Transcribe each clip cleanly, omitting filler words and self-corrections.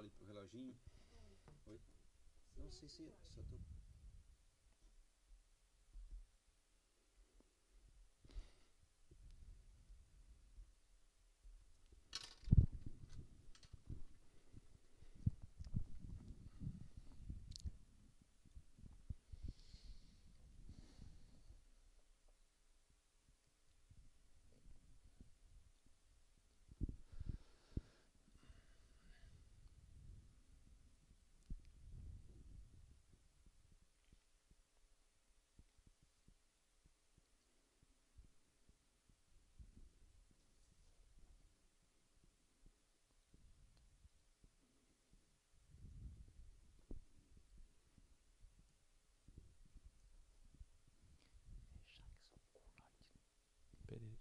ali pro reloginho. Oi? Não sei se só tô... Pereira.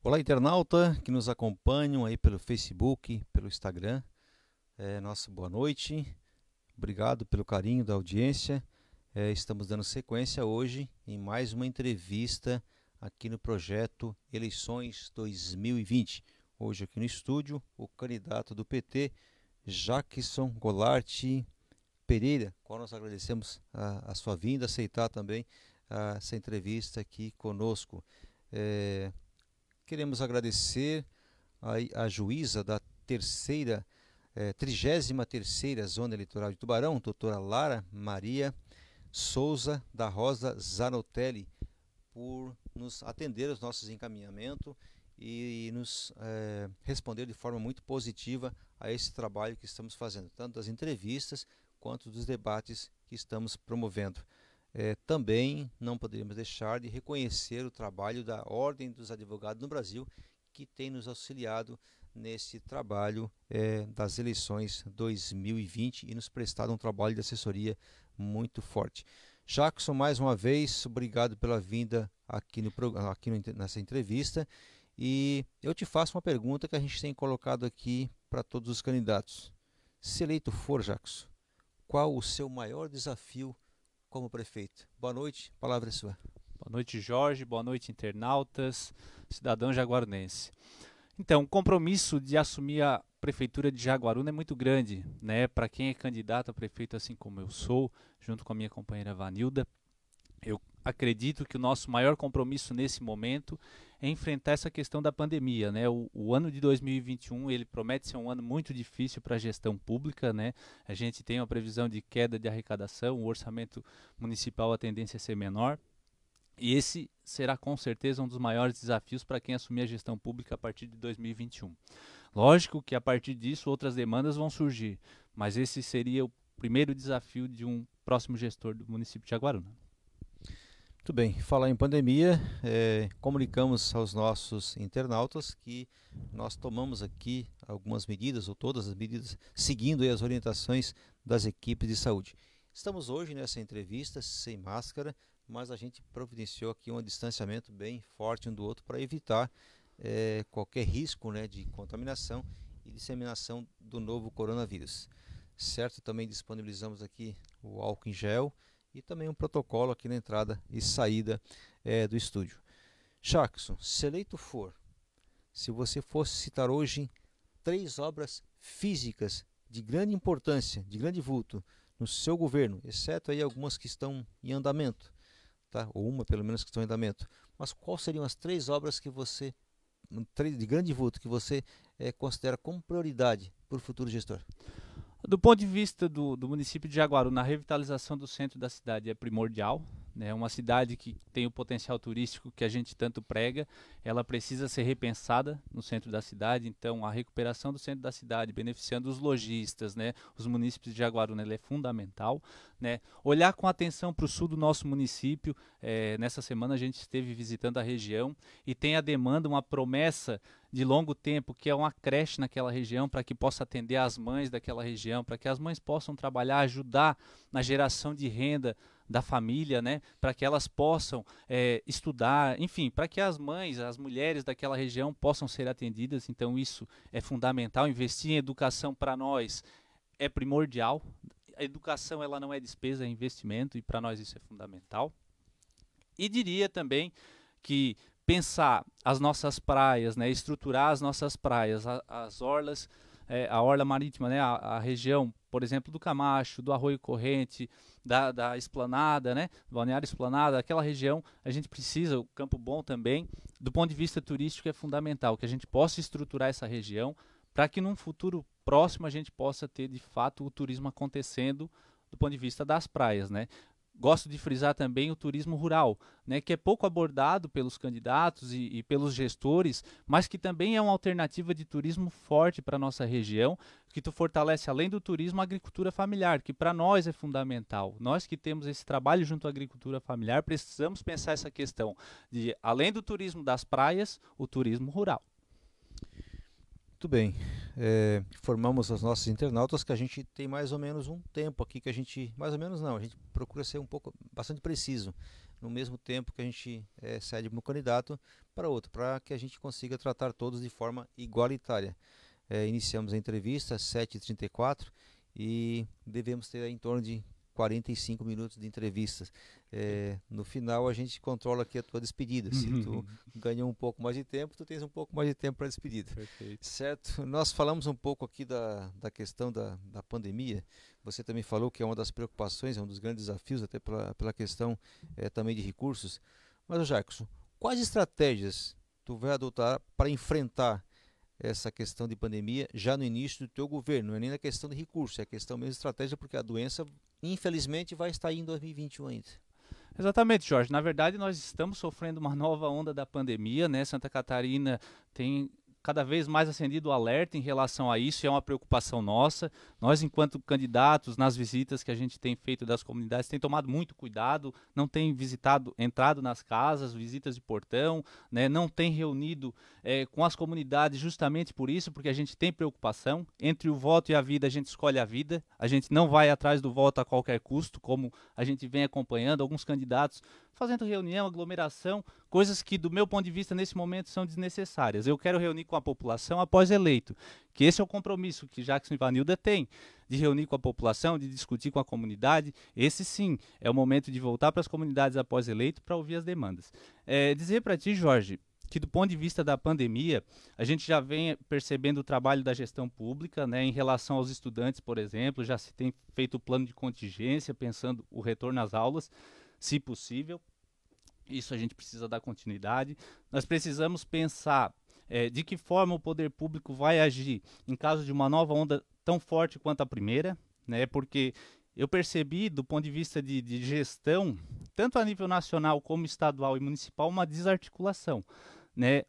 Olá, internauta que nos acompanham aí pelo Facebook, pelo Instagram. Nossa, boa noite. Obrigado pelo carinho da audiência. Estamos dando sequência hoje em mais uma entrevista aqui no projeto Eleições 2020. Hoje aqui no estúdio, o candidato do PT, Jackson Golart Pereira, qual nós agradecemos a sua vinda, aceitar também essa entrevista aqui conosco. Queremos agradecer a juíza da 33ª Zona Eleitoral de Tubarão, doutora Lara Maria Souza da Rosa Zanotelli, por nos atender aos nossos encaminhamentos e nos responder de forma muito positiva a esse trabalho que estamos fazendo, tanto das entrevistas quanto dos debates que estamos promovendo. Também não poderíamos deixar de reconhecer o trabalho da Ordem dos Advogados no Brasil, que tem nos auxiliado nesse trabalho das eleições 2020 e nos prestado um trabalho de assessoria muito forte. Jackson, mais uma vez, obrigado pela vinda aqui nessa entrevista, e eu te faço uma pergunta que a gente tem colocado aqui para todos os candidatos. Se eleito for, Jackson, qual o seu maior desafio como prefeito? Boa noite, a palavra é sua. Boa noite, Jorge. Boa noite, internautas, cidadão jaguarunense. Então, o compromisso de assumir a prefeitura de Jaguaruna é muito grande, né? Para quem é candidato a prefeito, assim como eu sou, junto com a minha companheira Vanilda, eu acredito que o nosso maior compromisso nesse momento é enfrentar essa questão da pandemia, né? O ano de 2021 ele promete ser um ano muito difícil para a gestão pública, né? A gente tem uma previsão de queda de arrecadação, o orçamento municipal a tendência a ser menor. E esse será com certeza um dos maiores desafios para quem assumir a gestão pública a partir de 2021. Lógico que a partir disso outras demandas vão surgir, mas esse seria o primeiro desafio de um próximo gestor do município de Jaguaruna. Muito bem, falar em pandemia, comunicamos aos nossos internautas que nós tomamos aqui algumas medidas, ou todas as medidas, seguindo as orientações das equipes de saúde. Estamos hoje nessa entrevista sem máscara, mas a gente providenciou aqui um distanciamento bem forte um do outro para evitar qualquer risco, né, de contaminação e disseminação do novo coronavírus. Certo, também disponibilizamos aqui o álcool em gel e também um protocolo aqui na entrada e saída do estúdio. Jackson, se eleito for, se você fosse citar hoje 3 obras físicas de grande importância, de grande vulto no seu governo, exceto aí algumas que estão em andamento, tá? Ou uma pelo menos que estão em andamento, mas quais seriam as 3 obras que você, de grande vulto, que você considera como prioridade para o futuro gestor? Do ponto de vista do município de Jaguaruna, a revitalização do centro da cidade é primordial, né? Uma cidade que tem o potencial turístico que a gente tanto prega, ela precisa ser repensada no centro da cidade. Então, a recuperação do centro da cidade, beneficiando os lojistas, né? Os munícipes de Jaguaruna, ela é fundamental, né? Olhar com atenção para o sul do nosso município. Nessa semana a gente esteve visitando a região e tem a demanda, uma promessa de longo tempo, que é uma creche naquela região, para que possa atender as mães daquela região, para que as mães possam trabalhar, ajudar na geração de renda da família, né, para que elas possam estudar, enfim, para que as mães, as mulheres daquela região possam ser atendidas. Então isso é fundamental. Investir em educação para nós é primordial. A educação, ela não é despesa, é investimento, e para nós isso é fundamental. E diria também que pensar as nossas praias, né, estruturar as nossas praias, as orlas, a orla marítima, né, a região, por exemplo, do Camacho, do Arroio Corrente, da Esplanada, né, do Balneário Esplanada, aquela região, a gente precisa, o Campo Bom também, do ponto de vista turístico é fundamental, que a gente possa estruturar essa região para que num futuro próximo a gente possa ter, de fato, o turismo acontecendo do ponto de vista das praias, né. Gosto de frisar também o turismo rural, né, que é pouco abordado pelos candidatos e pelos gestores, mas que também é uma alternativa de turismo forte para a nossa região, que tu fortalece, além do turismo, a agricultura familiar, que para nós é fundamental. Nós que temos esse trabalho junto à agricultura familiar, precisamos pensar essa questão de, além do turismo das praias, o turismo rural. Muito bem. Informamos aos nossos internautas que a gente tem mais ou menos um tempo aqui que a gente, mais ou menos não, a gente procura ser um pouco, bastante preciso, no mesmo tempo que a gente cede para um candidato para outro, para que a gente consiga tratar todos de forma igualitária. Iniciamos a entrevista às 7h34 e devemos ter em torno de 45 minutos de entrevistas. No final a gente controla aqui a tua despedida. Se tu ganhou um pouco mais de tempo, tu tens um pouco mais de tempo para a despedida. Perfeito. Certo? Nós falamos um pouco aqui da questão da pandemia. Você também falou que é uma das preocupações, é um dos grandes desafios, até pela questão também de recursos. Mas, Jacques, quais estratégias tu vai adotar para enfrentar essa questão de pandemia já no início do teu governo? Não é nem na questão de recursos, é a questão mesmo de estratégia, porque a doença, infelizmente, vai estar aí em 2021 ainda. Exatamente, Jorge. Na verdade, nós estamos sofrendo uma nova onda da pandemia, né? Santa Catarina tem cada vez mais acendido o alerta em relação a isso, e é uma preocupação nossa. Nós, enquanto candidatos, nas visitas que a gente tem feito das comunidades, tem tomado muito cuidado, não tem entrado nas casas, visitas de portão, né? Não tem reunido com as comunidades justamente por isso, porque a gente tem preocupação. Entre o voto e a vida, a gente escolhe a vida, a gente não vai atrás do voto a qualquer custo, como a gente vem acompanhando alguns candidatos fazendo reunião, aglomeração, coisas que, do meu ponto de vista, nesse momento são desnecessárias. Eu quero reunir com a população após eleito, que esse é o compromisso que Jacques Ivanilda tem, de reunir com a população, de discutir com a comunidade. Esse sim é o momento de voltar para as comunidades após eleito para ouvir as demandas. Dizer para ti, Jorge, que do ponto de vista da pandemia, a gente já vem percebendo o trabalho da gestão pública, né, em relação aos estudantes, por exemplo, já se tem feito o plano de contingência, pensando o retorno às aulas, se possível. Isso a gente precisa dar continuidade. Nós precisamos pensar de que forma o poder público vai agir em caso de uma nova onda tão forte quanto a primeira, né? Porque eu percebi, do ponto de vista de gestão, tanto a nível nacional como estadual e municipal, uma desarticulação, né?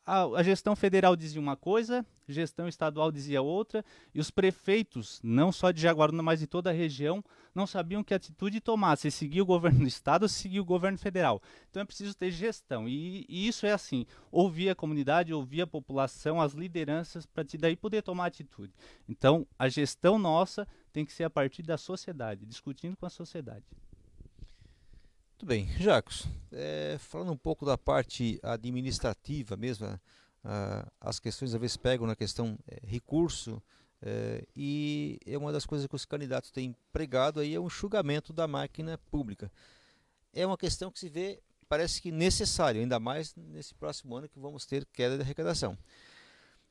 A gestão federal dizia uma coisa, a gestão estadual dizia outra, e os prefeitos, não só de Jaguaruna, mas de toda a região, não sabiam que atitude tomar, se seguir o governo do estado ou se seguir o governo federal. Então é preciso ter gestão, e isso é assim, ouvir a comunidade, ouvir a população, as lideranças, para daí poder tomar atitude. Então a gestão nossa tem que ser a partir da sociedade, discutindo com a sociedade. Muito bem, Jacques, falando um pouco da parte administrativa mesmo, as questões às vezes pegam na questão recurso, e é uma das coisas que os candidatos têm pregado aí é o enxugamento da máquina pública. É uma questão que se vê, parece que necessário, ainda mais nesse próximo ano que vamos ter queda de arrecadação.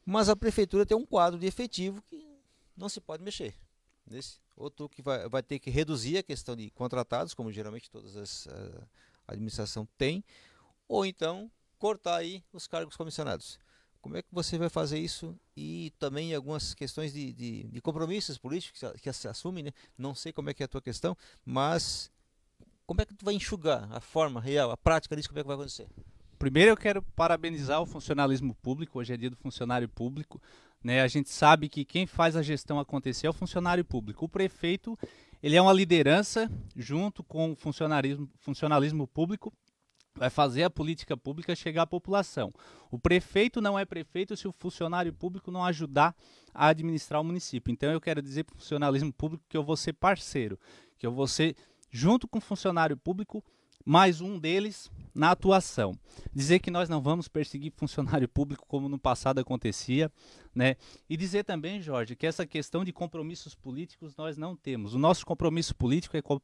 Mas a prefeitura tem um quadro de efetivo que não se pode mexer. Ou tu que vai ter que reduzir a questão de contratados, como geralmente todas a administração tem, ou então cortar aí os cargos comissionados. Como é que você vai fazer isso? E também algumas questões de compromissos políticos que se assumem, né? Não sei como é que é a tua questão, mas como é que tu vai enxugar a forma real, a prática disso, como é que vai acontecer? Primeiro eu quero parabenizar o funcionalismo público, hoje é dia do funcionário público, né? A gente sabe que quem faz a gestão acontecer é o funcionário público. O prefeito, ele é uma liderança junto com o funcionalismo público, vai fazer a política pública chegar à população. O prefeito não é prefeito se o funcionário público não ajudar a administrar o município. Então eu quero dizer para o funcionalismo público que eu vou ser parceiro, que eu vou ser, junto com o funcionário público, mais um deles na atuação. Dizer que nós não vamos perseguir funcionário público como no passado acontecia, né? E dizer também, Jorge, que essa questão de compromissos políticos nós não temos. O nosso compromisso político é com a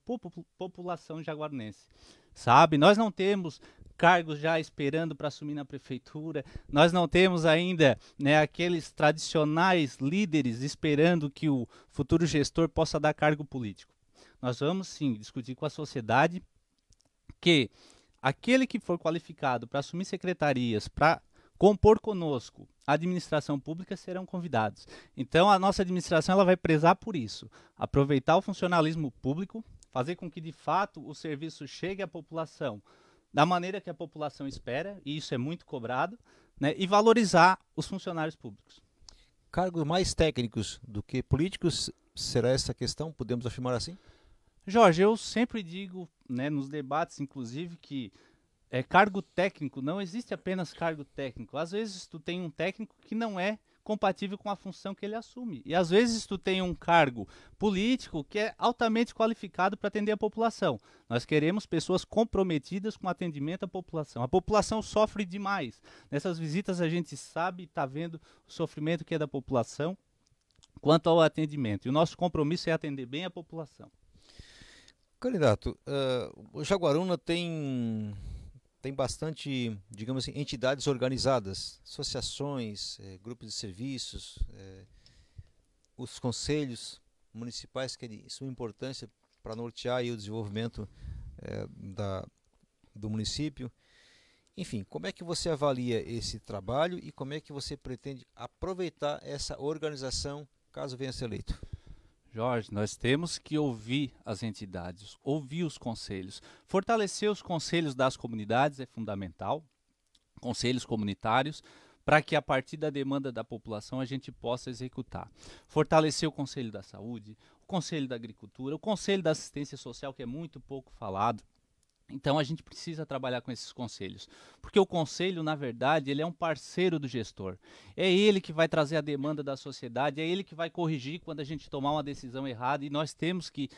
população jaguarunense, sabe? Nós não temos cargos já esperando para assumir na prefeitura, nós não temos ainda, né, aqueles tradicionais líderes esperando que o futuro gestor possa dar cargo político. Nós vamos sim discutir com a sociedade que aquele que for qualificado para assumir secretarias, para compor conosco a administração pública, serão convidados. Então a nossa administração ela vai prezar por isso, aproveitar o funcionalismo público, fazer com que de fato o serviço chegue à população da maneira que a população espera, e isso é muito cobrado, né, e valorizar os funcionários públicos. Cargos mais técnicos do que políticos, será essa questão? Podemos afirmar assim? Jorge, eu sempre digo, né, nos debates, inclusive, que cargo técnico, não existe apenas cargo técnico. Às vezes tu tem um técnico que não é compatível com a função que ele assume. E às vezes tu tem um cargo político que é altamente qualificado para atender a população. Nós queremos pessoas comprometidas com o atendimento à população. A população sofre demais. Nessas visitas a gente sabe e está vendo o sofrimento que é da população quanto ao atendimento. E o nosso compromisso é atender bem a população. Candidato, o Jaguaruna tem bastante, digamos assim, entidades organizadas, associações, grupos de serviços, os conselhos municipais que é de suma importância para nortear aí o desenvolvimento do município. Enfim, como é que você avalia esse trabalho e como é que você pretende aproveitar essa organização caso venha a ser eleito? Jorge, nós temos que ouvir as entidades, ouvir os conselhos. Fortalecer os conselhos das comunidades é fundamental, conselhos comunitários, para que a partir da demanda da população a gente possa executar. Fortalecer o Conselho da Saúde, o Conselho da Agricultura, o Conselho da Assistência Social, que é muito pouco falado. Então a gente precisa trabalhar com esses conselhos, porque o conselho, na verdade, ele é um parceiro do gestor. É ele que vai trazer a demanda da sociedade, é ele que vai corrigir quando a gente tomar uma decisão errada, e nós temos que,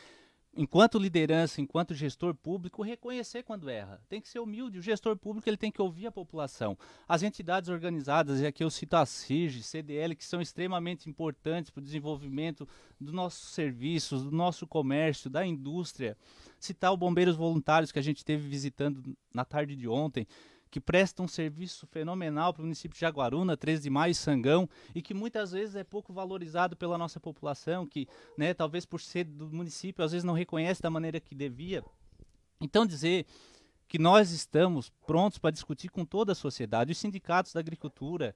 enquanto liderança, enquanto gestor público, reconhecer quando erra. Tem que ser humilde, o gestor público ele tem que ouvir a população. As entidades organizadas, e aqui eu cito a CIRG, CDL, que são extremamente importantes para o desenvolvimento dos nossos serviços, do nosso comércio, da indústria. Citar o Bombeiros Voluntários, que a gente esteve visitando na tarde de ontem, que prestam um serviço fenomenal para o município de Jaguaruna, 13 de Maio e Sangão, e que muitas vezes é pouco valorizado pela nossa população, que, né, talvez por ser do município, às vezes não reconhece da maneira que devia. Então dizer que nós estamos prontos para discutir com toda a sociedade, os sindicatos da agricultura,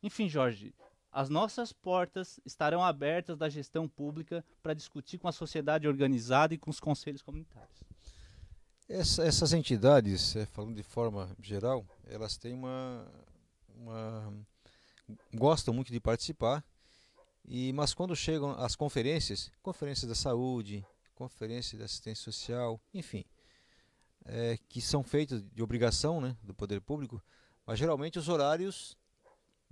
enfim, Jorge, as nossas portas estarão abertas da gestão pública para discutir com a sociedade organizada e com os conselhos comunitários. Essas entidades, falando de forma geral, elas têm gostam muito de participar, mas quando chegam às conferências da saúde, conferências da assistência social, enfim, que são feitas de obrigação, né, do poder público, mas geralmente os horários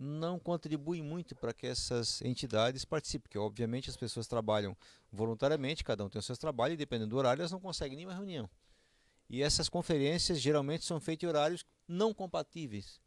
não contribuem muito para que essas entidades participem, porque obviamente as pessoas trabalham voluntariamente, cada um tem os seus trabalhos, e dependendo do horário elas não conseguem nenhuma reunião. E essas conferências geralmente são feitas em horários não compatíveis.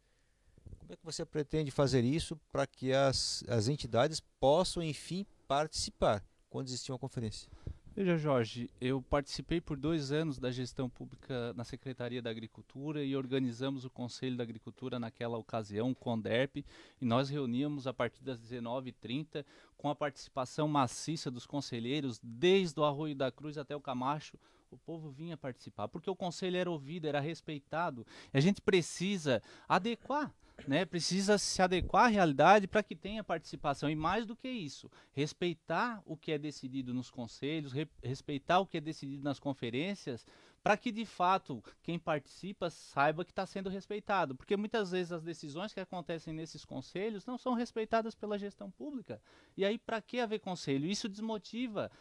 Como é que você pretende fazer isso para que as entidades possam, enfim, participar quando existir uma conferência? Veja, Jorge, eu participei por 2 anos da gestão pública na Secretaria da Agricultura e organizamos o Conselho da Agricultura naquela ocasião, o CONDERP, e nós reuníamos a partir das 19h30 com a participação maciça dos conselheiros, desde o Arroio da Cruz até o Camacho. O povo vinha participar, porque o conselho era ouvido, era respeitado. E a gente precisa adequar, né? Precisa se adequar à realidade para que tenha participação. E mais do que isso, respeitar o que é decidido nos conselhos, respeitar o que é decidido nas conferências, para que de fato quem participa saiba que está sendo respeitado, porque muitas vezes as decisões que acontecem nesses conselhos não são respeitadas pela gestão pública. E aí para que haver conselho? Isso desmotiva.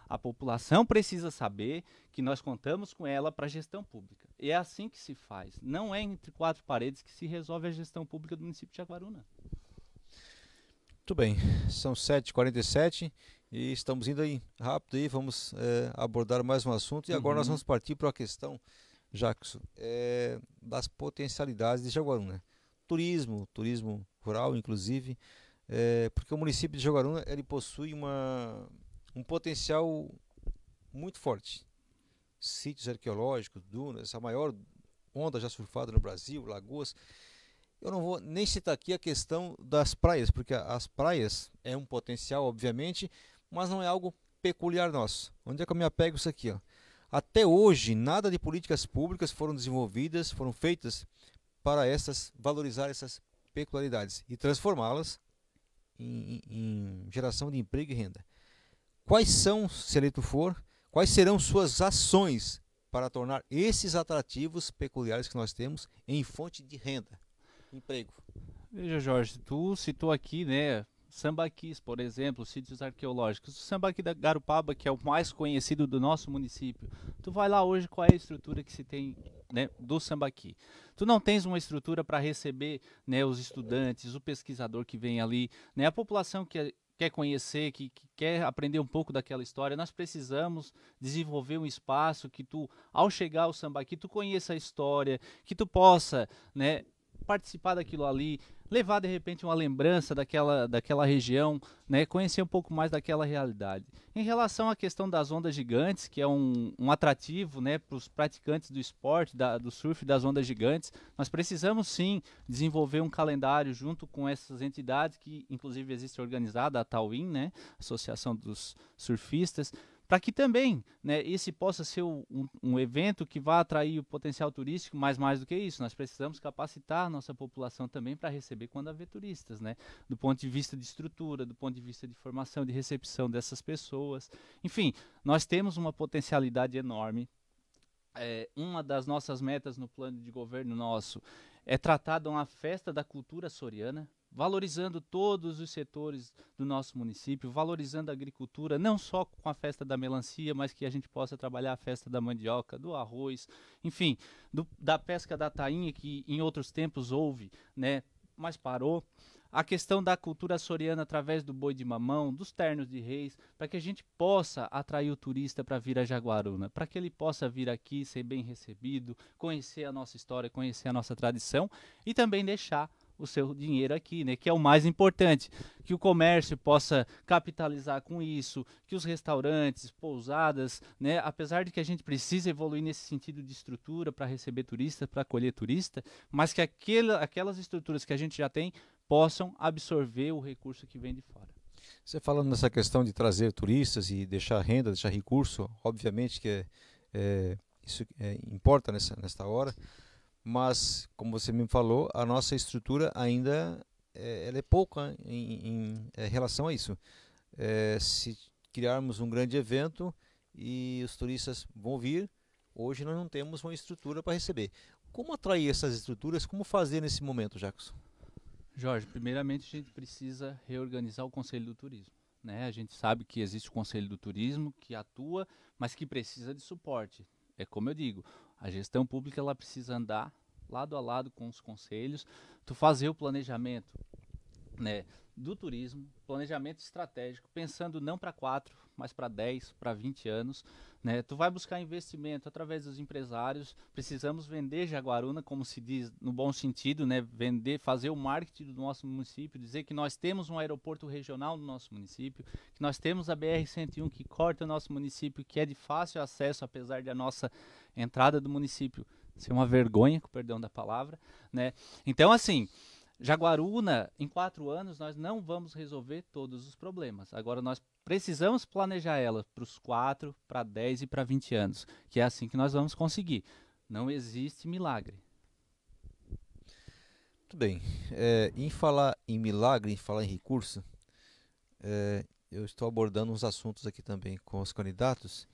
A população precisa saber que nós contamos com ela para a gestão pública. E é assim que se faz. Não é entre quatro paredes que se resolve a gestão pública do município de Jaguaruna. Muito bem, são 7h47 e estamos indo aí rápido aí, vamos abordar mais um assunto e agora nós vamos partir para a questão, Jackson, das potencialidades de Jaguaruna. Turismo rural inclusive, porque o município de Jaguaruna ele possui um potencial muito forte. Sítios arqueológicos, dunas, a maior onda já surfada no Brasil, lagoas. Eu não vou nem citar aqui a questão das praias, porque as praias é um potencial, obviamente, mas não é algo peculiar nosso. Onde é que eu me apego isso aqui? Ó? Até hoje, nada de políticas públicas foram desenvolvidas, foram feitas para valorizar essas peculiaridades e transformá-las em geração de emprego e renda. Quais são, se eleito for, quais serão suas ações para tornar esses atrativos peculiares que nós temos em fonte de renda? Emprego. Veja, Jorge, tu citou aqui, né, sambaquis, por exemplo, sítios arqueológicos. O Sambaqui da Garupaba, que é o mais conhecido do nosso município. Tu vai lá hoje, qual é a estrutura que se tem, né, do Sambaqui? Tu não tens uma estrutura para receber, né, os estudantes, o pesquisador que vem ali, né, a população que quer conhecer, que quer aprender um pouco daquela história. Nós precisamos desenvolver um espaço que tu, ao chegar ao Sambaqui, tu conheça a história, que tu possa, né, participar daquilo ali, levar de repente uma lembrança daquela região, né, conhecer um pouco mais daquela realidade. Em relação à questão das ondas gigantes, que é um atrativo, né, para os praticantes do esporte, do surf das ondas gigantes, nós precisamos sim desenvolver um calendário junto com essas entidades que inclusive existe organizada, a Tauim, né, Associação dos Surfistas, para que também, né, esse possa ser um evento que vá atrair o potencial turístico, mas mais do que isso, nós precisamos capacitar a nossa população também para receber quando haver turistas, né, do ponto de vista de estrutura, do ponto de vista de formação, de recepção dessas pessoas. Enfim, nós temos uma potencialidade enorme. Uma das nossas metas no plano de governo nosso é tratar de uma festa da cultura açoriana, valorizando todos os setores do nosso município, valorizando a agricultura, não só com a festa da melancia, mas que a gente possa trabalhar a festa da mandioca, do arroz, enfim, da pesca da tainha, que em outros tempos houve, né, mas parou. A questão da cultura açoriana através do boi de mamão, dos ternos de reis, para que a gente possa atrair o turista para vir a Jaguaruna, para que ele possa vir aqui, ser bem recebido, conhecer a nossa história, conhecer a nossa tradição e também deixar o seu dinheiro aqui, né, que é o mais importante, que o comércio possa capitalizar com isso, que os restaurantes, pousadas, né, apesar de que a gente precisa evoluir nesse sentido de estrutura para receber turista, para acolher turista, mas que aquelas estruturas que a gente já tem possam absorver o recurso que vem de fora. Você falando nessa questão de trazer turistas e deixar renda, deixar recurso, obviamente que isso importa nesta hora, mas, como você me falou, a nossa estrutura ainda ela é pouca em relação a isso. Se criarmos um grande evento e os turistas vão vir, hoje nós não temos uma estrutura para receber. Como atrair essas estruturas? Como fazer nesse momento, Jackson? Jorge, primeiramente a gente precisa reorganizar o Conselho do Turismo, né? A gente sabe que existe o Conselho do Turismo que atua, mas que precisa de suporte. É como eu digo, a gestão pública ela precisa andar lado a lado com os conselhos, tu fazer o planejamento, né, do turismo, planejamento estratégico, pensando não para 4, mas para 10, para 20 anos, né? Tu vai buscar investimento através dos empresários, precisamos vender Jaguaruna, como se diz no bom sentido, né? Vender, fazer o marketing do nosso município, dizer que nós temos um aeroporto regional no nosso município, que nós temos a BR-101 que corta o nosso município, que é de fácil acesso, apesar de a nossa entrada do município ser uma vergonha, com perdão da palavra, né? Então, assim, Jaguaruna, em 4 anos, nós não vamos resolver todos os problemas. Agora, nós precisamos planejar ela para os 4, para 10 e para 20 anos, que é assim que nós vamos conseguir. Não existe milagre. Muito bem. Em falar em milagre, em falar em recurso, eu estou abordando uns assuntos aqui também com os candidatos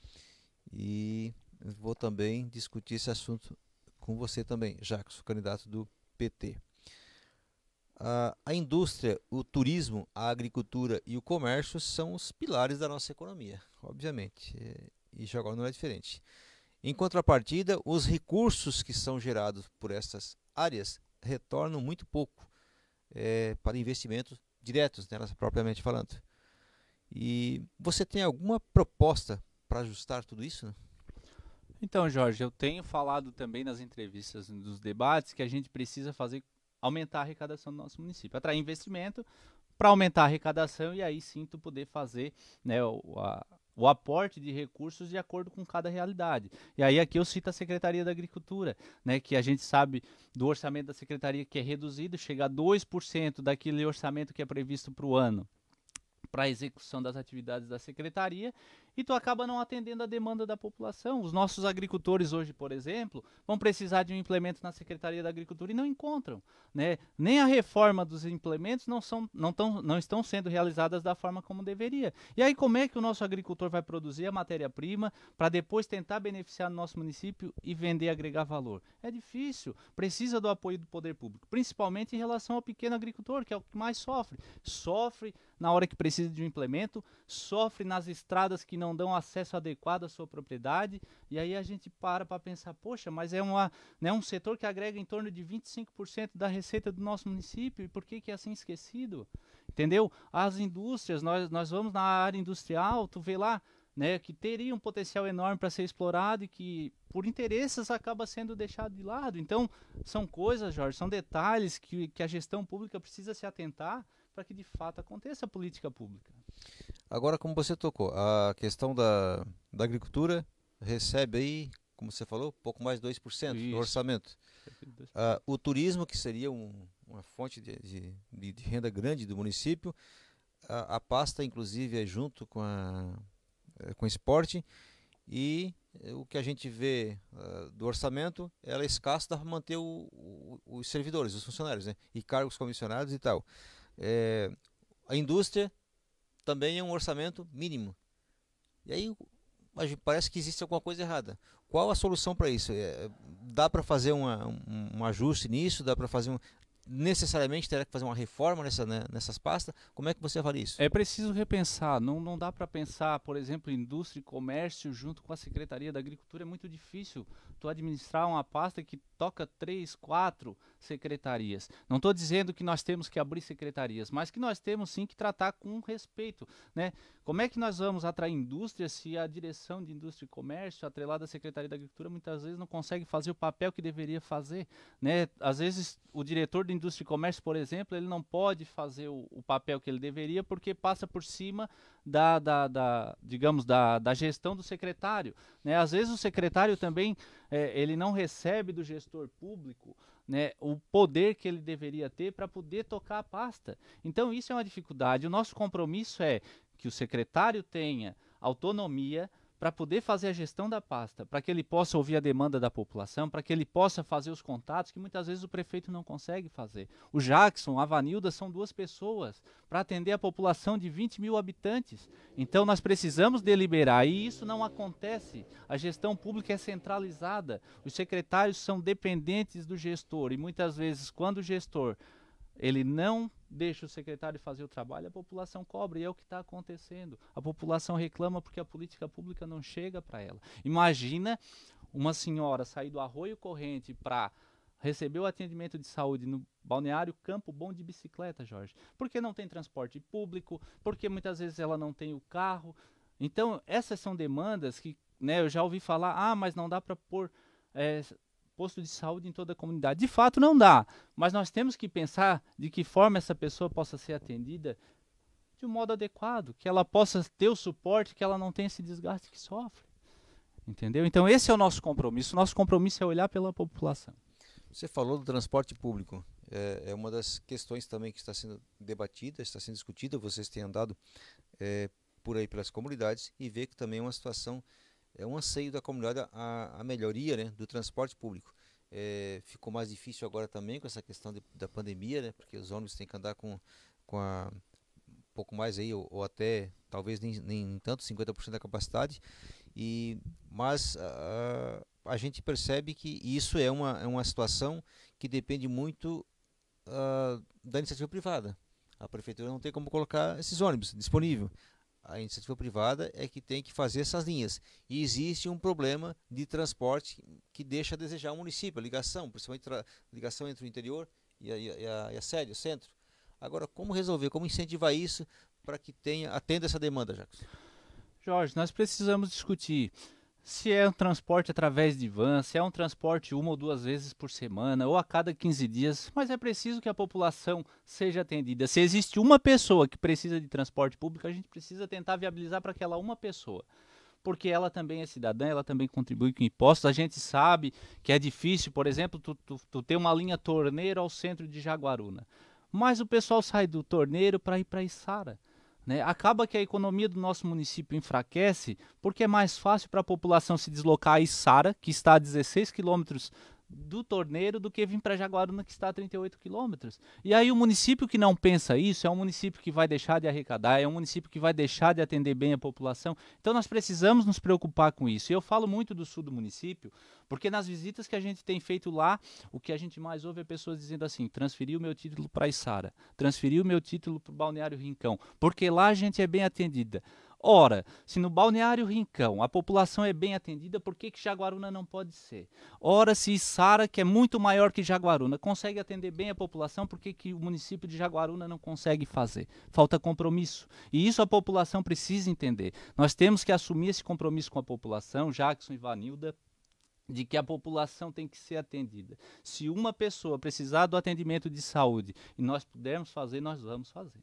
e vou também discutir esse assunto com você também, Jacques, candidato do PT. A indústria, o turismo, a agricultura e o comércio são os pilares da nossa economia, obviamente, e Jaguaruna não é diferente. Em contrapartida, os recursos que são gerados por essas áreas retornam muito pouco para investimentos diretos, nelas propriamente falando. E você tem alguma proposta para ajustar tudo isso, né? Então, Jorge, eu tenho falado também nas entrevistas, nos debates, que a gente precisa aumentar a arrecadação do nosso município, atrair investimento para aumentar a arrecadação e aí sim tu poder fazer, né, o aporte de recursos de acordo com cada realidade. E aí aqui eu cito a Secretaria da Agricultura, né, que a gente sabe do orçamento da Secretaria que é reduzido, chega a 2% daquele orçamento que é previsto para o ano para a execução das atividades da Secretaria, e tu acaba não atendendo a demanda da população. Os nossos agricultores hoje, por exemplo, vão precisar de um implemento na Secretaria da Agricultura e não encontram, né? Nem a reforma dos implementos não estão sendo realizadas da forma como deveria. E aí como é que o nosso agricultor vai produzir a matéria-prima para depois tentar beneficiar o nosso município e vender e agregar valor? É difícil, precisa do apoio do poder público, principalmente em relação ao pequeno agricultor, que é o que mais sofre. Sofre na hora que precisa de um implemento, sofre nas estradas que não dão acesso adequado à sua propriedade, e aí a gente para pensar, poxa, mas é um setor que agrega em torno de 25% da receita do nosso município, e por que é assim esquecido? Entendeu? As indústrias, nós vamos na área industrial, tu vê lá, né, que teria um potencial enorme para ser explorado e que, por interesses, acaba sendo deixado de lado. Então, são coisas, Jorge, são detalhes que a gestão pública precisa se atentar para que de fato aconteça a política pública. Agora, como você tocou, a questão da agricultura recebe aí, como você falou, pouco mais de 2% do orçamento. O turismo, que seria uma fonte de renda grande do município, a pasta, inclusive, é junto com o esporte, e o que a gente vê do orçamento, ela é escassa para manter os servidores, os funcionários, né? E cargos comissionados e tal. A indústria também é um orçamento mínimo. E aí parece que existe alguma coisa errada. Qual a solução para isso? Dá para fazer um ajuste nisso? Dá para fazer necessariamente terá que fazer uma reforma nessas pastas? Como é que você avalia isso? É preciso repensar. Não dá para pensar, por exemplo, indústria e comércio junto com a Secretaria da Agricultura. É muito difícil tu administrar uma pasta que toca 3, 4 secretarias. Não estou dizendo que nós temos que abrir secretarias, mas que nós temos sim que tratar com respeito, né? Como é que nós vamos atrair indústria se a direção de indústria e comércio, atrelada à Secretaria da Agricultura, muitas vezes não consegue fazer o papel que deveria fazer, né? Às vezes o diretor de indústria e comércio, por exemplo, ele não pode fazer o papel que ele deveria porque passa por cima digamos, da gestão do secretário, né? Às vezes o secretário também ele não recebe do gestor público, né, o poder que ele deveria ter para poder tocar a pasta. Então isso é uma dificuldade. O nosso compromisso é que o secretário tenha autonomia para poder fazer a gestão da pasta, para que ele possa ouvir a demanda da população, para que ele possa fazer os contatos que muitas vezes o prefeito não consegue fazer. O Jackson, a Vanilda são 2 pessoas para atender a população de 20 mil habitantes. Então nós precisamos deliberar e isso não acontece. A gestão pública é centralizada, os secretários são dependentes do gestor e muitas vezes quando o gestor ele não deixa o secretário fazer o trabalho, a população cobra, e é o que está acontecendo. A população reclama porque a política pública não chega para ela. Imagina uma senhora sair do Arroio Corrente para receber o atendimento de saúde no balneário Campo Bom de bicicleta, Jorge. Porque não tem transporte público, porque muitas vezes ela não tem o carro. Então, essas são demandas que, né, eu já ouvi falar, mas não dá para pôr posto de saúde em toda a comunidade. De fato não dá, mas nós temos que pensar de que forma essa pessoa possa ser atendida de um modo adequado, que ela possa ter o suporte, que ela não tenha esse desgaste que sofre. Entendeu? Então esse é o nosso compromisso. O nosso compromisso é olhar pela população. Você falou do transporte público. É uma das questões também que está sendo debatida, está sendo discutida. Vocês têm andado por aí pelas comunidades e vê que também é uma situação, é um anseio da comunidade a melhoria, né, do transporte público. Ficou mais difícil agora também com essa questão da pandemia, né, porque os ônibus têm que andar com pouco mais aí, ou até talvez nem tanto, 50% da capacidade, mas a gente percebe que isso é uma situação que depende muito da iniciativa privada. A prefeitura não tem como colocar esses ônibus disponível. A iniciativa privada é que tem que fazer essas linhas. E existe um problema de transporte que deixa a desejar o município, a ligação, principalmente a ligação entre o interior e a sede, o centro. Agora, como resolver, como incentivar isso para que atenda essa demanda, Jacques? Jorge, nós precisamos discutir se é um transporte através de van, se é um transporte 1 ou 2 vezes por semana ou a cada 15 dias, mas é preciso que a população seja atendida. Se existe uma pessoa que precisa de transporte público, a gente precisa tentar viabilizar para aquela uma pessoa, porque ela também é cidadã, ela também contribui com impostos. A gente sabe que é difícil, por exemplo, tu ter uma linha Torneiro ao centro de Jaguaruna, mas o pessoal sai do Torneiro para ir para Içara. Né? Acaba que a economia do nosso município enfraquece porque é mais fácil para a população se deslocar a Içara, que está a 16 quilômetros do Torneiro, do que vir para Jaguaruna, que está a 38 quilômetros. E aí o município que não pensa isso é um município que vai deixar de arrecadar, é um município que vai deixar de atender bem a população. Então nós precisamos nos preocupar com isso. E eu falo muito do sul do município, porque nas visitas que a gente tem feito lá, o que a gente mais ouve é pessoas dizendo assim: transferi o meu título para Içara, transferi o meu título para o Balneário Rincão, porque lá a gente é bem atendida. Ora, se no Balneário Rincão a população é bem atendida, por que Jaguaruna não pode ser? Ora, se Içara, que é muito maior que Jaguaruna, consegue atender bem a população, por que o município de Jaguaruna não consegue fazer? Falta compromisso. E isso a população precisa entender. Nós temos que assumir esse compromisso com a população, Jackson e Vanilda, de que a população tem que ser atendida. Se uma pessoa precisar do atendimento de saúde e nós pudermos fazer, nós vamos fazer.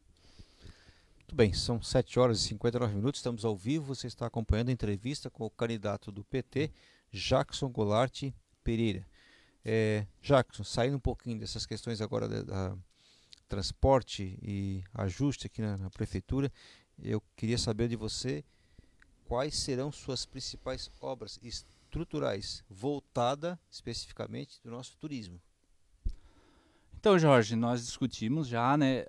Muito bem, são 7 horas e 59 minutos, estamos ao vivo, você está acompanhando a entrevista com o candidato do PT, Jackson Goulart Pereira. Jackson, saindo um pouquinho dessas questões agora da transporte e ajuste aqui na prefeitura, eu queria saber de você quais serão suas principais obras estruturais, voltada especificamente do nosso turismo. Então, Jorge, nós discutimos já, né,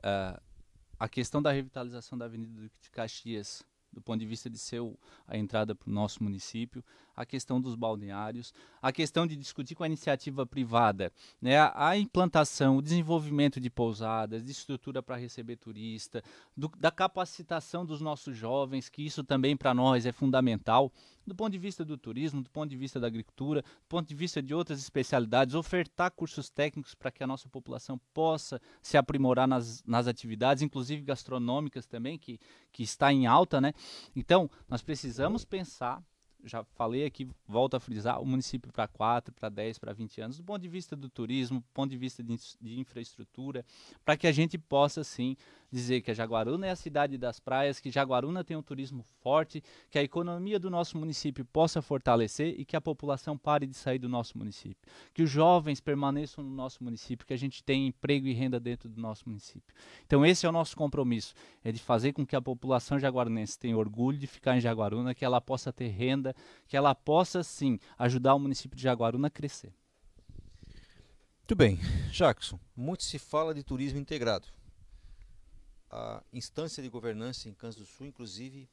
a questão da revitalização da Avenida Duque de Caxias, do ponto de vista de ser a entrada para o nosso município, a questão dos balneários, a questão de discutir com a iniciativa privada, né, a implantação, o desenvolvimento de pousadas, de estrutura para receber turista, da capacitação dos nossos jovens, que isso também para nós é fundamental, do ponto de vista do turismo, do ponto de vista da agricultura, do ponto de vista de outras especialidades, ofertar cursos técnicos para que a nossa população possa se aprimorar nas atividades, inclusive gastronômicas também, que está em alta, né? Então, nós precisamos pensar, já falei aqui, volto a frisar, o município para 4, para 10, para 20 anos, do ponto de vista do turismo, do ponto de vista de infraestrutura, para que a gente possa, sim, dizer que a Jaguaruna é a cidade das praias, que Jaguaruna tem um turismo forte, que a economia do nosso município possa fortalecer e que a população pare de sair do nosso município. Que os jovens permaneçam no nosso município, que a gente tenha emprego e renda dentro do nosso município. Então esse é o nosso compromisso, é de fazer com que a população jaguarunense tenha orgulho de ficar em Jaguaruna, que ela possa ter renda, que ela possa, sim, ajudar o município de Jaguaruna a crescer. Muito bem. Jackson, muito se fala de turismo integrado. A instância de governança em Campos do Sul, inclusive,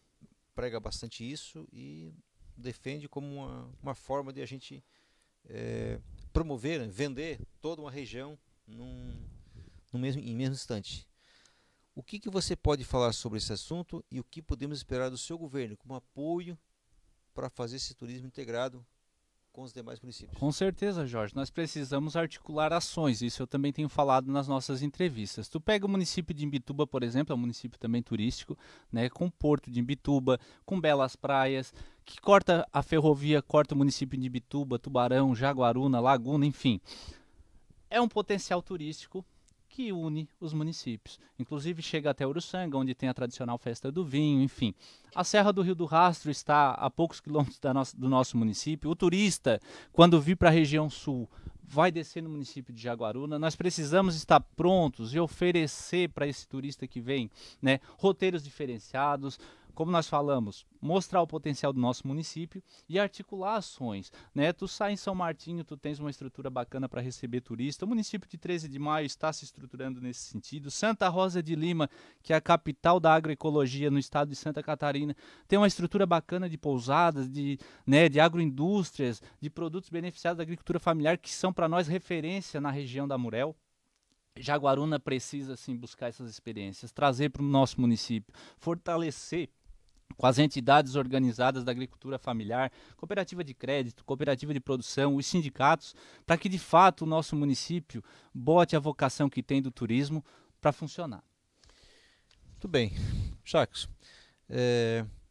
prega bastante isso e defende como uma forma de a gente promover, vender toda uma região em mesmo instante. O que você pode falar sobre esse assunto e o que podemos esperar do seu governo como apoio para fazer esse turismo integrado com os demais municípios? Com certeza, Jorge, nós precisamos articular ações, isso eu também tenho falado nas nossas entrevistas. Tu pega o município de Imbituba, por exemplo, é um município também turístico, né, com o porto de Imbituba, com belas praias, que corta a ferrovia, corta o município de Imbituba, Tubarão, Jaguaruna, Laguna, enfim. É um potencial turístico que une os municípios. Inclusive chega até Uruçanga, onde tem a tradicional festa do vinho, enfim. A Serra do Rio do Rastro está a poucos quilômetros do nosso município. O turista, quando vir para a região sul, vai descer no município de Jaguaruna. Nós precisamos estar prontos e oferecer para esse turista que vem, né, roteiros diferenciados, como nós falamos, mostrar o potencial do nosso município e articular ações, né? Tu sai em São Martinho, tu tens uma estrutura bacana para receber turista. O município de 13 de Maio está se estruturando nesse sentido. Santa Rosa de Lima, que é a capital da agroecologia no estado de Santa Catarina, tem uma estrutura bacana de pousadas, de agroindústrias, de produtos beneficiados da agricultura familiar, que são para nós referência na região da Murel. Jaguaruna precisa sim buscar essas experiências, trazer para o nosso município, fortalecer com as entidades organizadas da agricultura familiar, cooperativa de crédito, cooperativa de produção, os sindicatos, para que de fato o nosso município bote a vocação que tem do turismo para funcionar. Muito bem. Jacques,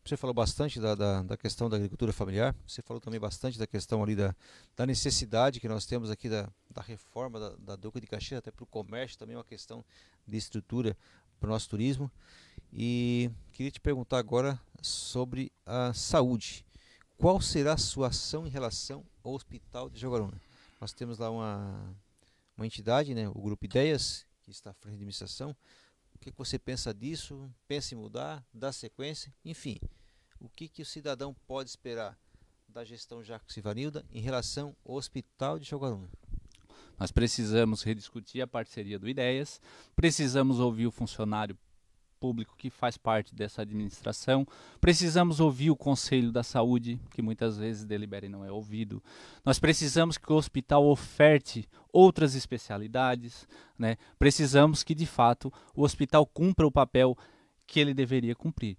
você falou bastante da questão da agricultura familiar, você falou também bastante da questão ali da necessidade que nós temos aqui da reforma da Duque de Caxias, até para o comércio, também uma questão de estrutura para o nosso turismo. E queria te perguntar agora sobre a saúde. Qual será a sua ação em relação ao Hospital de Jaguaruna? Nós temos lá uma entidade, né, o Grupo Ideias, que está à frente de administração. O que você pensa disso? Pensa em mudar? Dar sequência? Enfim, o que o cidadão pode esperar da gestão Jacques Ivanilda em relação ao Hospital de Jaguaruna? Nós precisamos rediscutir a parceria do Ideias, precisamos ouvir o funcionário público que faz parte dessa administração, precisamos ouvir o Conselho da Saúde, que muitas vezes delibera e não é ouvido. Nós precisamos que o hospital oferte outras especialidades, né? Precisamos que, de fato, o hospital cumpra o papel que ele deveria cumprir.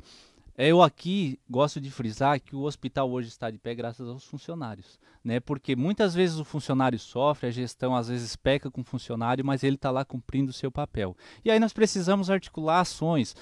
Eu aqui gosto de frisar que o hospital hoje está de pé graças aos funcionários, né? Porque muitas vezes o funcionário sofre, a gestão às vezes peca com o funcionário, mas ele está lá cumprindo o seu papel. E aí nós precisamos articular ações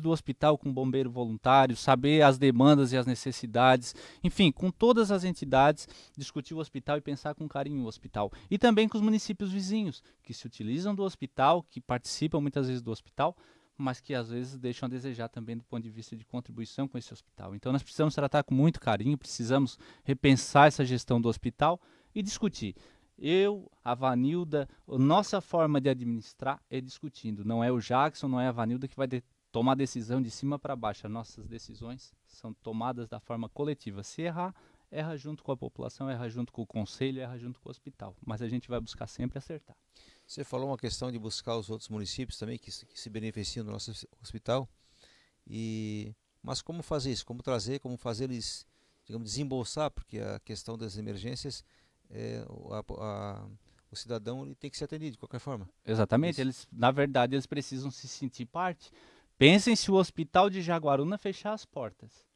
do hospital com bombeiro voluntário, saber as demandas e as necessidades, enfim, com todas as entidades, discutir o hospital e pensar com carinho o hospital. E também com os municípios vizinhos, que se utilizam do hospital, que participam muitas vezes do hospital, mas que às vezes deixam a desejar também do ponto de vista de contribuição com esse hospital. Então nós precisamos tratar com muito carinho, precisamos repensar essa gestão do hospital e discutir. Eu, a Vanilda, a nossa forma de administrar é discutindo. Não é o Jackson, não é a Vanilda que vai tomar decisão de cima para baixo. As nossas decisões são tomadas da forma coletiva. Se errar, erra junto com a população, erra junto com o conselho, erra junto com o hospital. Mas a gente vai buscar sempre acertar. Você falou uma questão de buscar os outros municípios também que se beneficiam do nosso hospital. Mas como fazer isso? Como trazer, como fazer eles, digamos, desembolsar? Porque a questão das emergências, o cidadão ele tem que ser atendido de qualquer forma. Exatamente. Na verdade, eles precisam se sentir parte. Pensem se o hospital de Jaguaruna fechar as portas.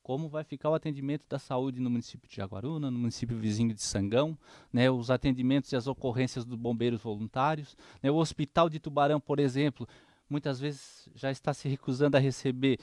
Como vai ficar o atendimento da saúde no município de Jaguaruna, no município vizinho de Sangão, né, os atendimentos e as ocorrências dos bombeiros voluntários, né, o hospital de Tubarão, por exemplo, muitas vezes já está se recusando a receber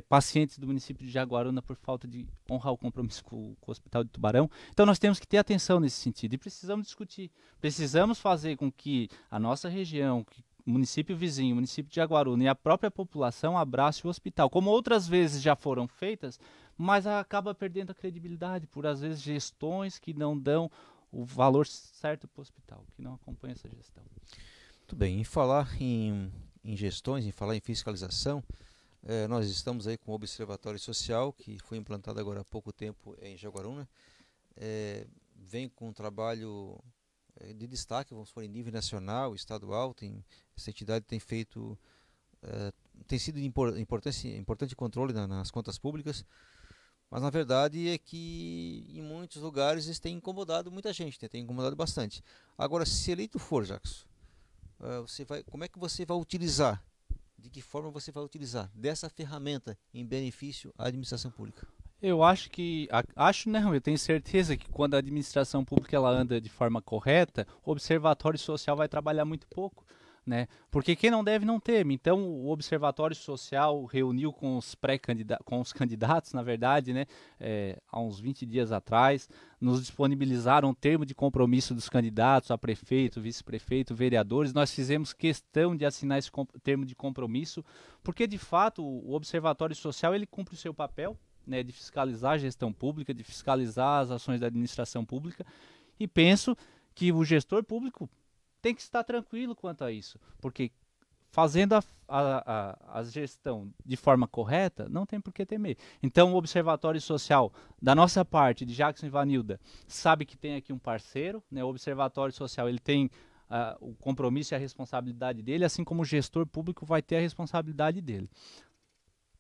pacientes do município de Jaguaruna por falta de honrar o compromisso com o hospital de Tubarão. Então nós temos que ter atenção nesse sentido e precisamos discutir, precisamos fazer com que a nossa região, o município vizinho, o município de Jaguaruna e a própria população abrace o hospital, como outras vezes já foram feitas, mas acaba perdendo a credibilidade por, às vezes, gestões que não dão o valor certo para o hospital, que não acompanham essa gestão. Muito bem, em falar em gestões, em falar em fiscalização, nós estamos aí com o Observatório Social, que foi implantado agora há pouco tempo em Jaguaruna, vem com um trabalho de destaque, vamos falar em nível nacional, estadual. Essa entidade tem feito, tem sido de importante controle nas contas públicas, mas na verdade é que em muitos lugares isso tem incomodado muita gente, tem incomodado bastante. Agora, se eleito for, Jackson, como é que você vai utilizar, de que forma você vai utilizar dessa ferramenta em benefício à administração pública? Eu eu tenho certeza que quando a administração pública ela anda de forma correta, o observatório social vai trabalhar muito pouco, né? Porque quem não deve não teme. Então o observatório social reuniu com os candidatos, na verdade, né? Há uns 20 dias atrás, nos disponibilizaram um termo de compromisso dos candidatos a prefeito, vice-prefeito, vereadores. Nós fizemos questão de assinar esse termo de compromisso, porque de fato o observatório social ele cumpre o seu papel, né, de fiscalizar a gestão pública, de fiscalizar as ações da administração pública, e penso que o gestor público tem que estar tranquilo quanto a isso, porque fazendo a gestão de forma correta, não tem por que temer. Então, o Observatório Social, da nossa parte, de Jackson e Vanilda, sabe que tem aqui um parceiro, né? O Observatório Social ele tem o compromisso e a responsabilidade dele, assim como o gestor público vai ter a responsabilidade dele.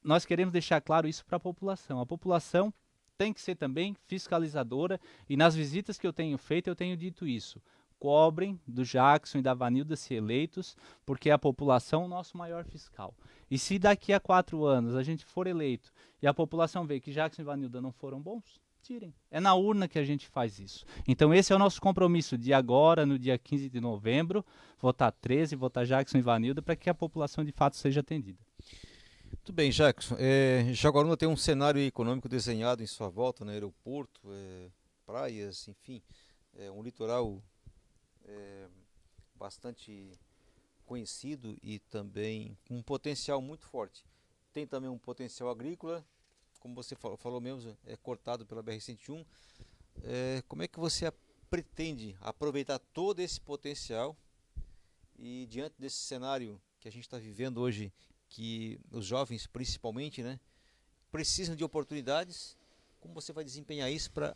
Nós queremos deixar claro isso para a população. A população tem que ser também fiscalizadora, e nas visitas que eu tenho feito, eu tenho dito isso. Cobrem do Jackson e da Vanilda se eleitos, porque a população é o nosso maior fiscal. E se daqui a 4 anos a gente for eleito e a população vê que Jackson e Vanilda não foram bons, tirem. É na urna que a gente faz isso. Então esse é o nosso compromisso de agora, no dia 15 de novembro, votar 13, votar Jackson e Vanilda, para que a população de fato seja atendida. Muito bem, Jackson. Jaguaruna tem um cenário econômico desenhado em sua volta, né? Aeroporto, praias, enfim, um litoral bastante conhecido e também com um potencial muito forte. Tem também um potencial agrícola, como você falou mesmo, é cortado pela BR-101. Como é que você pretende aproveitar todo esse potencial e diante desse cenário que a gente está vivendo hoje, que os jovens principalmente, né, precisam de oportunidades, como você vai desempenhar isso para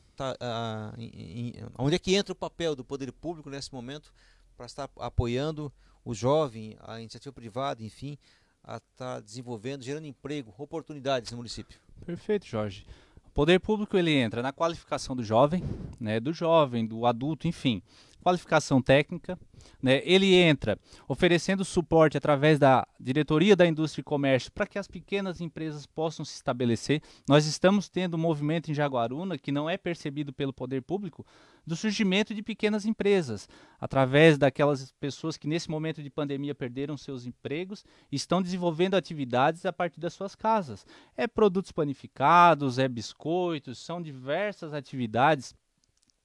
onde é que entra o papel do poder público nesse momento para estar apoiando o jovem, a iniciativa privada, enfim, a estar desenvolvendo, gerando emprego, oportunidades no município? Perfeito, Jorge. O poder público ele entra na qualificação do jovem, né, do adulto, enfim, qualificação técnica, né, ele entra oferecendo suporte através da diretoria da indústria e comércio para que as pequenas empresas possam se estabelecer. Nós estamos tendo um movimento em Jaguaruna que não é percebido pelo poder público, do surgimento de pequenas empresas, através daquelas pessoas que nesse momento de pandemia perderam seus empregos e estão desenvolvendo atividades a partir das suas casas. É produtos panificados, é biscoitos, são diversas atividades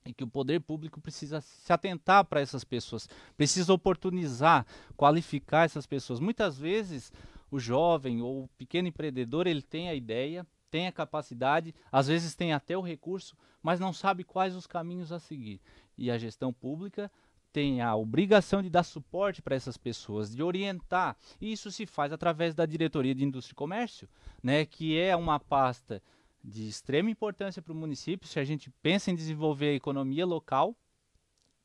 e que o poder público precisa se atentar para essas pessoas, precisa oportunizar, qualificar essas pessoas. Muitas vezes o jovem ou o pequeno empreendedor ele tem a ideia, tem a capacidade, às vezes tem até o recurso, mas não sabe quais os caminhos a seguir. E a gestão pública tem a obrigação de dar suporte para essas pessoas, de orientar. E isso se faz através da Diretoria de Indústria e Comércio, né, que é uma pasta de extrema importância para o município se a gente pensa em desenvolver a economia local,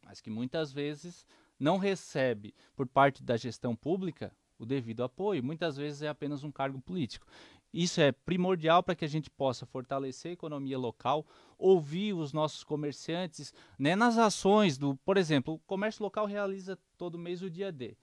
mas que muitas vezes não recebe por parte da gestão pública o devido apoio. Muitas vezes é apenas um cargo político. Isso é primordial para que a gente possa fortalecer a economia local, ouvir os nossos comerciantes, né, nas ações por exemplo, o comércio local realiza todo mês o dia D.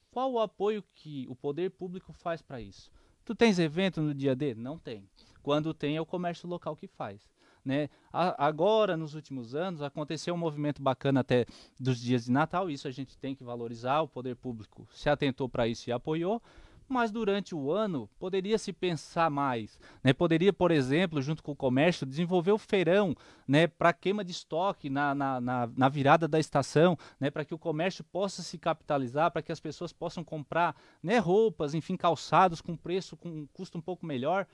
Qual o apoio que o poder público faz para isso? Tu tens evento no dia D? Não tem. Quando tem, é o comércio local que faz. Né? Agora, nos últimos anos, aconteceu um movimento bacana até dos dias de Natal, isso a gente tem que valorizar, o poder público se atentou para isso e apoiou, mas durante o ano poderia se pensar mais, né? Poderia, por exemplo, junto com o comércio, desenvolver o feirão, né, para queima de estoque na virada da estação, né, para que o comércio possa se capitalizar, para que as pessoas possam comprar, né, roupas, enfim, calçados com um custo um pouco melhor.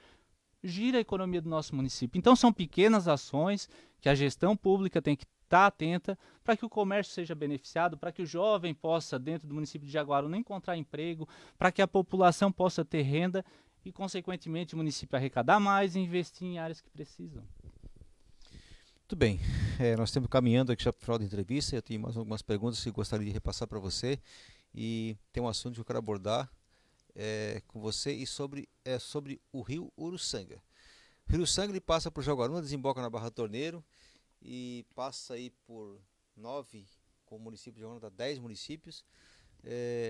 Gira a economia do nosso município. Então são pequenas ações que a gestão pública tem que estar atenta para que o comércio seja beneficiado, para que o jovem possa, dentro do município de Jaguaruna, encontrar emprego, para que a população possa ter renda e, consequentemente, o município arrecadar mais e investir em áreas que precisam. Muito bem, nós estamos caminhando aqui já para o final da entrevista. Eu tenho mais algumas perguntas que gostaria de repassar para você e tem um assunto que eu quero abordar com você e sobre o rio Uruçanga. O rio Uruçanga ele passa por Jaguaruna, desemboca na Barra do Torneiro e passa aí por 9, com o município de Jaguaruna dá 10 municípios,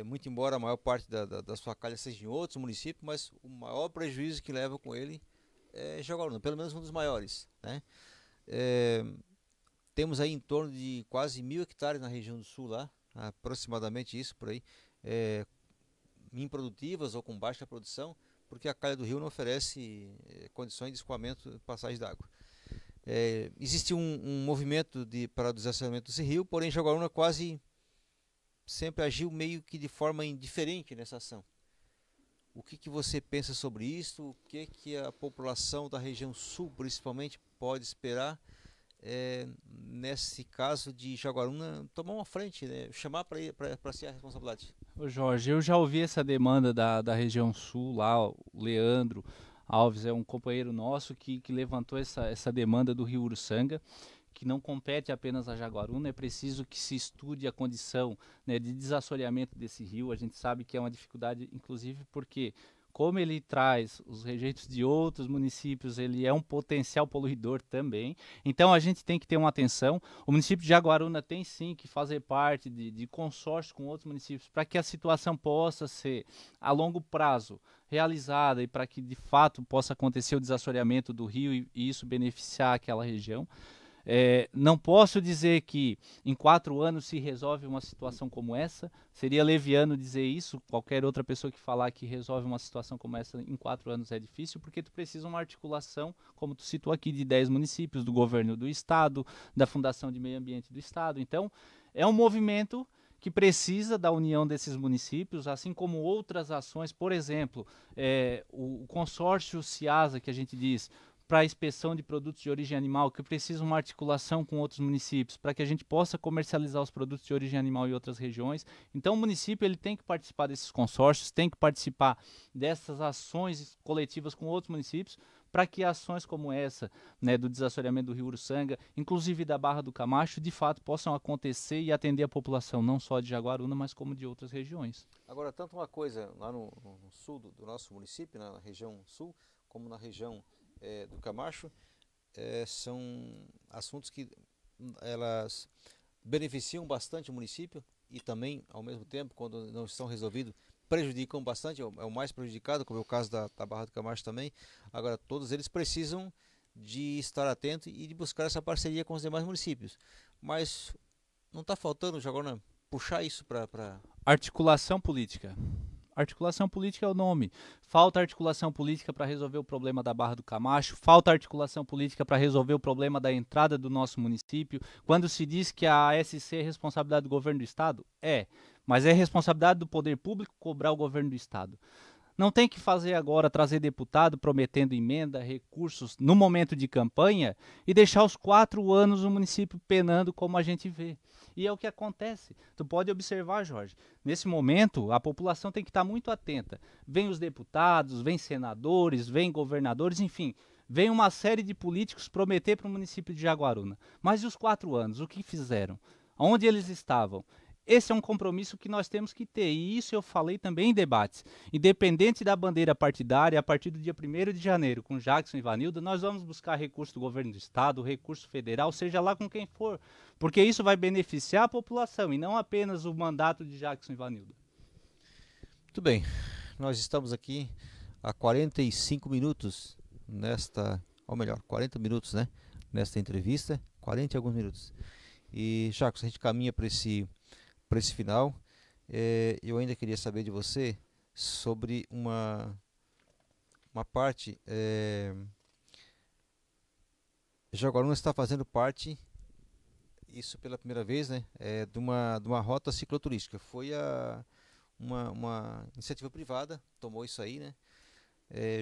muito embora a maior parte da sua calha seja em outros municípios, mas o maior prejuízo que leva com ele é Jaguaruna, pelo menos um dos maiores, né? Temos aí em torno de quase 1.000 hectares na região do sul lá, aproximadamente isso por aí, improdutivas ou com baixa produção, porque a calha do rio não oferece condições de escoamento e passagem d'água. Existe um movimento para o desaceramento desse rio, porém Jaguaruna quase sempre agiu meio que de forma indiferente nessa ação. O que você pensa sobre isso? O que a população da região sul, principalmente, pode esperar nesse caso de Jaguaruna tomar uma frente, né? Chamar para si a responsabilidade? Ô Jorge, eu já ouvi essa demanda da região sul lá, o Leandro Alves é um companheiro nosso que levantou essa demanda do Rio Uruçanga, que não compete apenas a Jaguaruna, é preciso que se estude a condição, né, de desassoreamento desse rio. A gente sabe que é uma dificuldade, inclusive porque, como ele traz os rejeitos de outros municípios, ele é um potencial poluidor também. Então a gente tem que ter uma atenção. O município de Jaguaruna tem sim que fazer parte de consórcio com outros municípios para que a situação possa ser a longo prazo realizada e para que de fato possa acontecer o desassoreamento do rio e isso beneficiar aquela região. Não posso dizer que em 4 anos se resolve uma situação como essa. Seria leviano dizer isso. Qualquer outra pessoa que falar que resolve uma situação como essa em 4 anos é difícil, porque tu precisa uma articulação, como tu citou aqui, de 10 municípios, do governo do estado, da Fundação de Meio Ambiente do estado. Então, é um movimento que precisa da união desses municípios, assim como outras ações. Por exemplo, o consórcio CIASA, que a gente diz, para a inspeção de produtos de origem animal, que precisa uma articulação com outros municípios, para que a gente possa comercializar os produtos de origem animal em outras regiões. Então o município ele tem que participar desses consórcios, tem que participar dessas ações coletivas com outros municípios, para que ações como essa, né, do desassoreamento do Rio Uruçanga, inclusive da Barra do Camacho, de fato possam acontecer e atender a população, não só de Jaguaruna, mas como de outras regiões. Agora, tanto uma coisa lá no sul do nosso município, na região sul, como na região do Camacho, são assuntos que elas beneficiam bastante o município e também, ao mesmo tempo, quando não estão resolvidos, prejudicam bastante, é o mais prejudicado, como é o caso da Barra do Camacho também. Agora, todos eles precisam de estar atento e de buscar essa parceria com os demais municípios. Mas não está faltando, Jaguaruna, puxar isso para... Articulação política. Articulação política é o nome. Falta articulação política para resolver o problema da Barra do Camacho, falta articulação política para resolver o problema da entrada do nosso município. Quando se diz que a ASC é responsabilidade do governo do estado, mas é responsabilidade do poder público cobrar o governo do estado. Não tem que fazer agora, trazer deputado prometendo emenda, recursos no momento de campanha e deixar os 4 anos o município penando como a gente vê. E é o que acontece. Tu pode observar, Jorge, nesse momento a população tem que estar muito atenta. Vem os deputados, vem senadores, vem governadores, enfim, vem uma série de políticos prometer para o município de Jaguaruna. Mas e os 4 anos? O que fizeram? Onde eles estavam? Esse é um compromisso que nós temos que ter, e isso eu falei também em debates. Independente da bandeira partidária, a partir do dia 1º de janeiro, com Jackson e Vanilda, nós vamos buscar recurso do governo do estado, recurso federal, seja lá com quem for, porque isso vai beneficiar a população e não apenas o mandato de Jackson e Vanilda. Muito bem, nós estamos aqui há 45 minutos ou melhor, 40 minutos, né, nesta entrevista, 40 e alguns minutos. E, Jackson, a gente caminha para esse final. Eu ainda queria saber de você sobre uma parte. Jaguaruna está fazendo parte, isso pela primeira vez, né, de uma rota cicloturística. Foi uma iniciativa privada, tomou isso aí, né,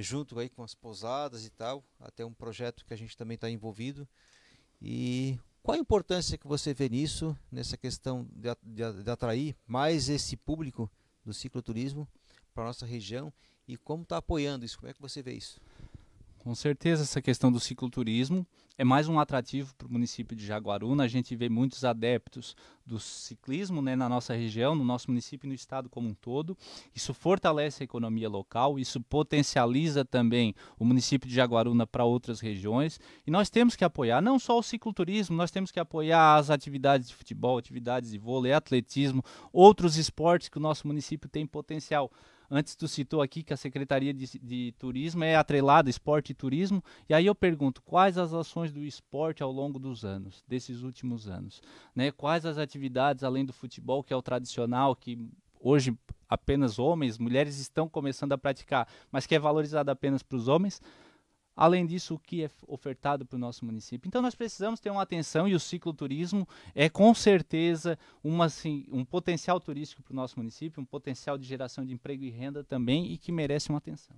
junto aí com as pousadas e tal, até um projeto que a gente também está envolvido. E qual a importância que você vê nisso, nessa questão de atrair mais esse público do cicloturismo para a nossa região e como está apoiando isso? Como é que você vê isso? Com certeza, essa questão do cicloturismo é mais um atrativo para o município de Jaguaruna. A gente vê muitos adeptos do ciclismo, né, na nossa região, no nosso município e no estado como um todo. Isso fortalece a economia local, isso potencializa também o município de Jaguaruna para outras regiões. E nós temos que apoiar não só o cicloturismo, nós temos que apoiar as atividades de futebol, atividades de vôlei, atletismo, outros esportes que o nosso município tem potencial. Antes tu citou aqui que a Secretaria de Turismo é atrelada esporte e turismo, e aí eu pergunto, quais as ações do esporte ao longo dos anos, desses últimos anos? Né? Quais as atividades, além do futebol, que é o tradicional, que hoje apenas homens, mulheres estão começando a praticar, mas que é valorizado apenas para os homens? Além disso, o que é ofertado para o nosso município. Então nós precisamos ter uma atenção e o cicloturismo é com certeza um potencial turístico para o nosso município, um potencial de geração de emprego e renda também e que merece uma atenção.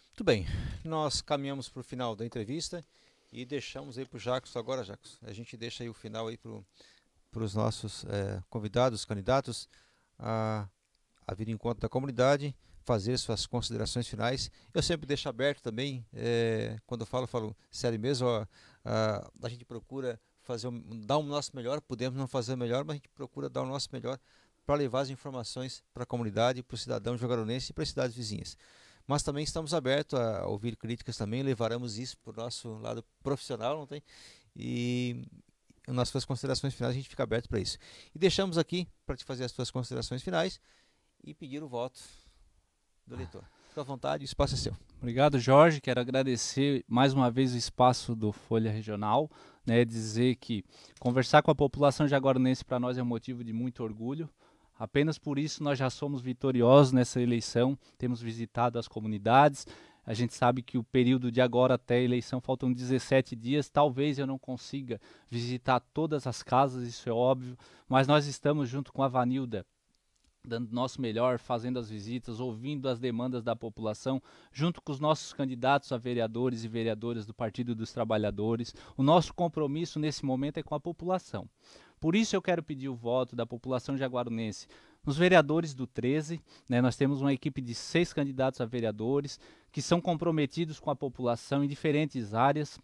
Muito bem, nós caminhamos para o final da entrevista e deixamos aí para o Jackson agora, Jackson. A gente deixa aí o final aí para os nossos convidados, candidatos, a a vir em encontro da comunidade, fazer suas considerações finais. Eu sempre deixo aberto também, quando eu falo sério mesmo, a gente procura dar o nosso melhor, podemos não fazer o melhor, mas a gente procura dar o nosso melhor para levar as informações para a comunidade, para o cidadão jaguarunense e para as cidades vizinhas. Mas também estamos abertos a ouvir críticas também, levaremos isso para o nosso lado profissional, não tem? E nas suas considerações finais a gente fica aberto para isso. E deixamos aqui para te fazer as suas considerações finais e pedir o voto do eleitor. Fica à vontade, o espaço é seu. Obrigado, Jorge. Quero agradecer mais uma vez o espaço do Folha Regional, né, dizer que conversar com a população jaguarunense para nós é um motivo de muito orgulho. Apenas por isso nós já somos vitoriosos nessa eleição, temos visitado as comunidades. A gente sabe que o período de agora até a eleição faltam 17 dias, talvez eu não consiga visitar todas as casas, isso é óbvio, mas nós estamos junto com a Vanilda, dando nosso melhor, fazendo as visitas, ouvindo as demandas da população, junto com os nossos candidatos a vereadores e vereadoras do Partido dos Trabalhadores. O nosso compromisso nesse momento é com a população. Por isso eu quero pedir o voto da população jaguarunense nos vereadores do 13, né, nós temos uma equipe de 6 candidatos a vereadores que são comprometidos com a população em diferentes áreas.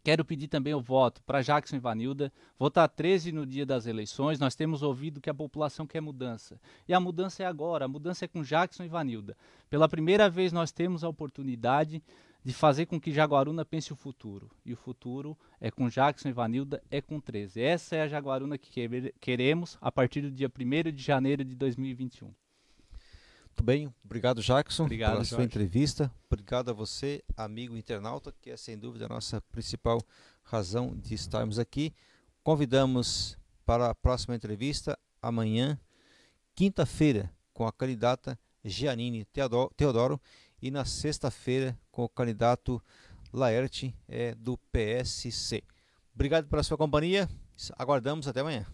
Quero pedir também o voto para Jackson e Vanilda, votar 13 no dia das eleições. Nós temos ouvido que a população quer mudança. E a mudança é agora, a mudança é com Jackson e Vanilda. Pela primeira vez nós temos a oportunidade de fazer com que Jaguaruna pense o futuro. E o futuro é com Jackson e Vanilda, é com 13. Essa é a Jaguaruna que queremos a partir do dia 1º de janeiro de 2021. Muito bem, obrigado Jackson pela sua Jorge. entrevista. Obrigado a você, amigo internauta, que é sem dúvida a nossa principal razão de estarmos aqui. Convidamos para a próxima entrevista amanhã, quinta-feira, com a candidata Giannini Teodoro e na sexta-feira com o candidato Laerte do PSC. Obrigado pela sua companhia, aguardamos até amanhã.